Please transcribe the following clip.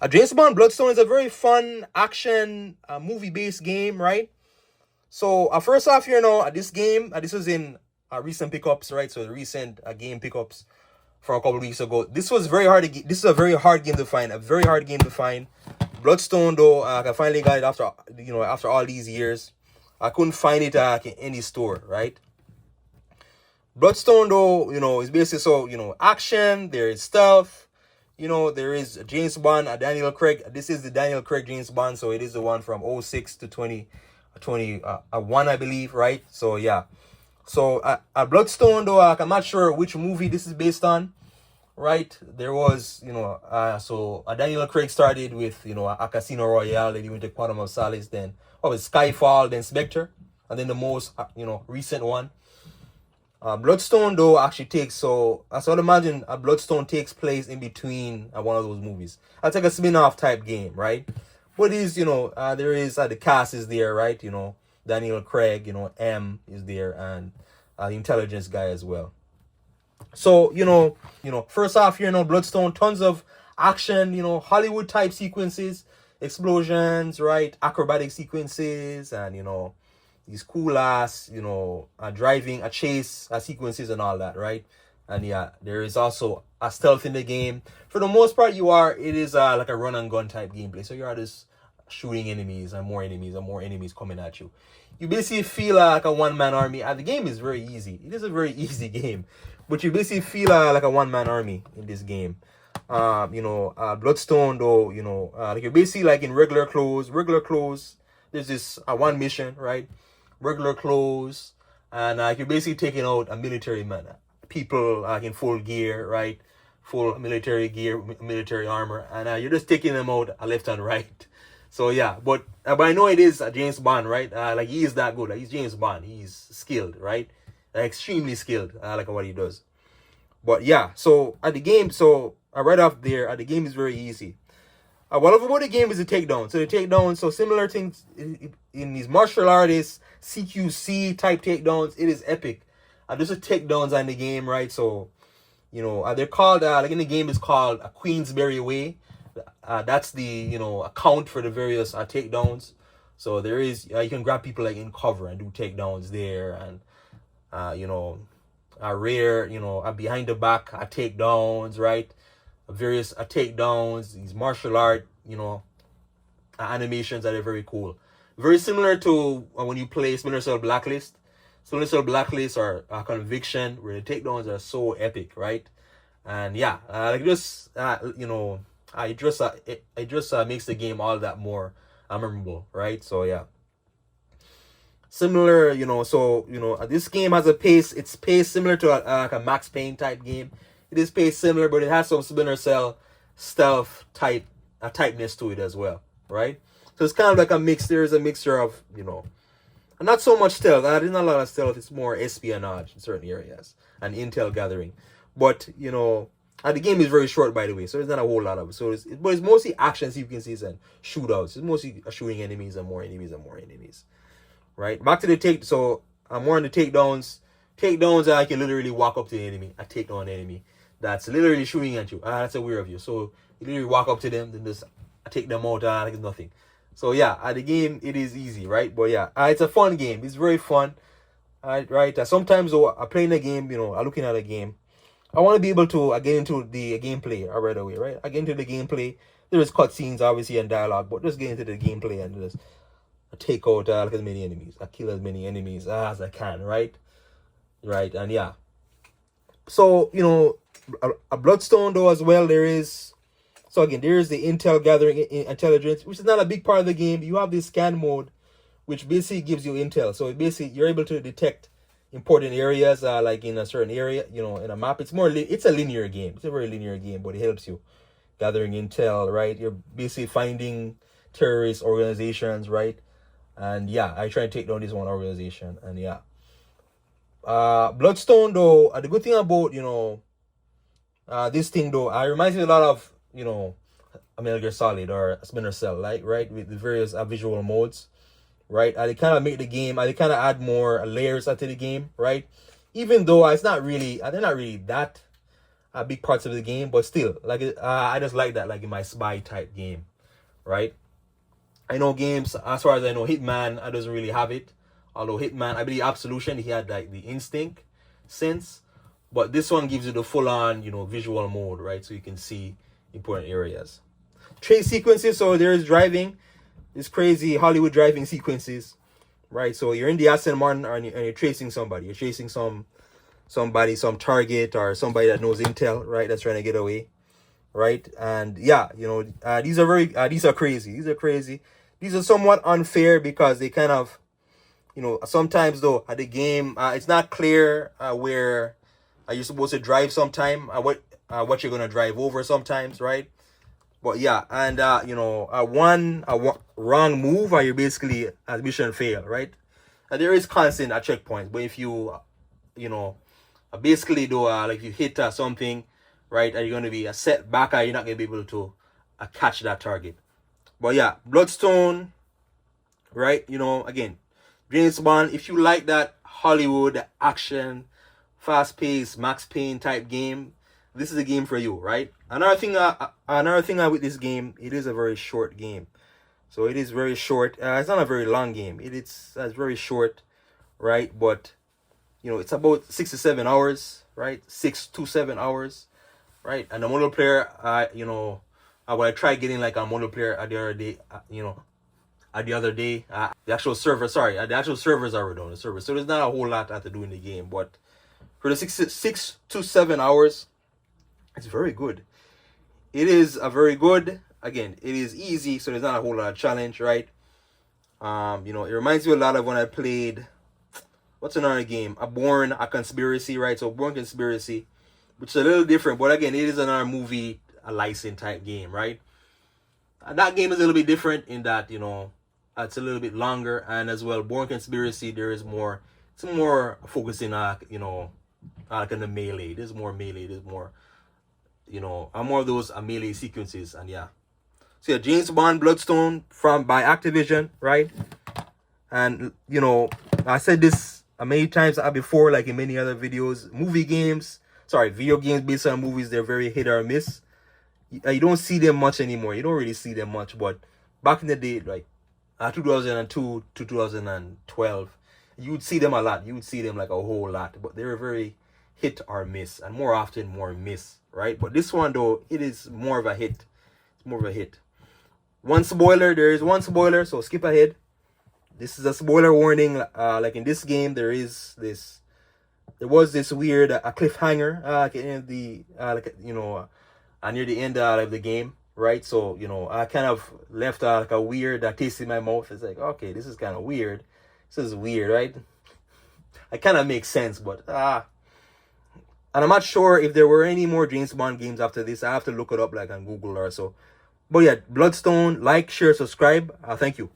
James Bond Bloodstone is a very fun action movie-based game, right? So first off, this game, this was in recent pickups, right? So the recent game pickups from a couple of weeks ago. This was very hard to get. This is a very hard game to find. A very hard game to find. Bloodstone, though, I finally got it after all these years. I couldn't find it in any store, right? Bloodstone, though, is basically action. There is stealth. There is James Bond, Daniel Craig. This is the Daniel Craig James Bond, so it is the one from 06 to 2021, I believe, right? So yeah. So Bloodstone, though, I'm not sure which movie this is based on, right? There was, Daniel Craig started with, a Casino Royale, then he went to Quantum of Solace, then Skyfall, then Spectre, and then the most, recent one. Bloodstone, though, actually takes, so I would imagine Bloodstone takes place in between one of those movies. It's like a spin-off type game, right? But it is, there is, the cast is there, right? Daniel Craig, M is there, and the intelligence guy as well. So, first off here, Bloodstone, tons of action, Hollywood type sequences, explosions, right? Acrobatic sequences, and, these cool ass, driving, a chase sequences and all that, right? And yeah, there is also a stealth in the game. For the most part, it is like a run and gun type gameplay. So you are just shooting enemies and more enemies and more enemies coming at you. You basically feel like a one-man army. The game is very easy. It is a very easy game. But you basically feel like a one-man army in this game. Bloodstone, though, like you're basically like in regular clothes. There's this one mission, right? Regular clothes, and you're basically taking out a military man, people in full gear, right? Full military gear, military armor, and you're just taking them out left and right. So yeah, but I know it is James Bond, right? Like he is that good. Like, he's James Bond. He's skilled, right? Extremely skilled, like what he does. But yeah, so at the game, right off there, the game is very easy. What I love about the game is the takedown. So the takedown, similar things in these martial artists, CQC type takedowns, it is epic. There's a takedowns on the game, right? So, they're called, like in the game, it's called a Queensberry Way. That's the, account for the various takedowns. So there is, you can grab people like in cover and do takedowns there, and, rare, behind the back takedowns, right? Various takedowns, these martial art, animations that are very cool. Very similar to when you play Splinter Cell Blacklist. Splinter Cell Blacklist or Conviction, where the takedowns are so epic, right? And yeah, it just makes the game all that more memorable, right? So yeah. Similar, this game has a pace. It's paced similar to like a Max Payne type game. It is paced similar, but it has some Splinter Cell stealth typeness to it as well, right? So it's kind of like a mix. There's a mixture of, not so much stealth. There's not a lot of stealth. It's more espionage in certain areas and intel gathering. But, the game is very short, by the way, so there's not a whole lot of it. So but it's mostly action sequences and shootouts. It's mostly shooting enemies and more enemies and more enemies, right? Back to the so I'm more on the takedowns. Takedowns, I can literally walk up to the enemy. I take down an enemy that's literally shooting at you. That's aware of you. So you literally walk up to them, then just take them out like it's nothing. So yeah, the game, it is easy, right? But yeah, it's a fun game. It's very fun. Right? Sometimes though, I'm playing a game, I'm looking at a game. I want to be able to get into the gameplay right away, right? I get into the gameplay. There is cutscenes, obviously, and dialogue, but just get into the gameplay and just take out like as many enemies. I kill as many enemies as I can, right? Right, and yeah. So, a Bloodstone, though, as well, there is... So, again, there is the intel gathering intelligence, which is not a big part of the game. You have this scan mode, which basically gives you intel. So, basically, you're able to detect important areas, like in a certain area, in a map. It's a linear game. It's a very linear game, but it helps you gathering intel, right? You're basically finding terrorist organizations, right? And, yeah, I try to take down this one organization, and, yeah. Bloodstone, though, the good thing about, this thing, though, it reminds me a lot of, a Metal Gear Solid or a Splinter Cell, right? With the various visual modes, right? They kind of make the game, they kind of add more layers to the game, right? Even though they're not really that big parts of the game, but still, like I just like that, like in my spy type game, right? I know games, as far as I know, Hitman, I doesn't really have it. Although Hitman, I believe Absolution, he had like the instinct sense, but this one gives you the full-on, visual mode, right? So you can see important areas. Chase sequences, so there's driving. It's crazy Hollywood driving sequences, right? So you're in the Aston Martin and you're chasing somebody. You're chasing somebody, some target or somebody that knows intel, right? That's trying to get away, right? And yeah, these are crazy. These are crazy. These are somewhat unfair because they kind of, sometimes though at the game, it's not clear where you're supposed to drive sometime, what you're gonna drive over sometimes, right? But yeah, and one wrong move and you're basically mission fail, right? And there is constant at checkpoints, but if you, basically though, like you hit something, right, are you gonna be a setback, or you're not gonna be able to catch that target. But yeah, Bloodstone, right? Again, James Bond. If you like that Hollywood action, fast-paced Max Payne type game, this is a game for you, right? Another thing with this game, it is a very short game. So it is very short. It's not a very long game. It's very short, right? But it's about 6 to 7 hours, right? 6 to 7 hours, right? And the multiplayer, I tried getting like a multiplayer the other day, the actual servers are down, the servers. So there's not a whole lot I have to do in the game, but for the 6 to 7 hours, it's very good. It is a very good. Again, it is easy, so there's not a whole lot of challenge, right? It reminds me a lot of when I played, what's another game? A Conspiracy, right? So Born Conspiracy, which is a little different, but again, it is another movie, a license type game, right? And that game is a little bit different in that, it's a little bit longer, and as well, Born Conspiracy, there is more, it's more focusing on, like in the melee. There's more melee, there's more, more of those melee sequences, and yeah. So yeah, James Bond Bloodstone by Activision, right? And I said this many times before, like in many other videos. Video games based on movies, they're very hit or miss. You don't see them much anymore. You don't really see them much, but back in the day, like 2002 to 2012, you would see them a lot. You would see them like a whole lot, but they were very hit or miss, and more often more miss, right? But this one though, it is more of a hit. It's more of a hit. There is one spoiler, so skip ahead. This is a spoiler warning. Like in this game, there was this weird a cliffhanger at the end of the near the end of the game, right? So I kind of left like a weird taste in my mouth. It's like, okay, this is kind of weird. This is weird, right? It kind of makes sense, but and I'm not sure if there were any more James Bond games after this. I have to look it up like on Google or so. But yeah, Bloodstone, like, share, subscribe. Thank you.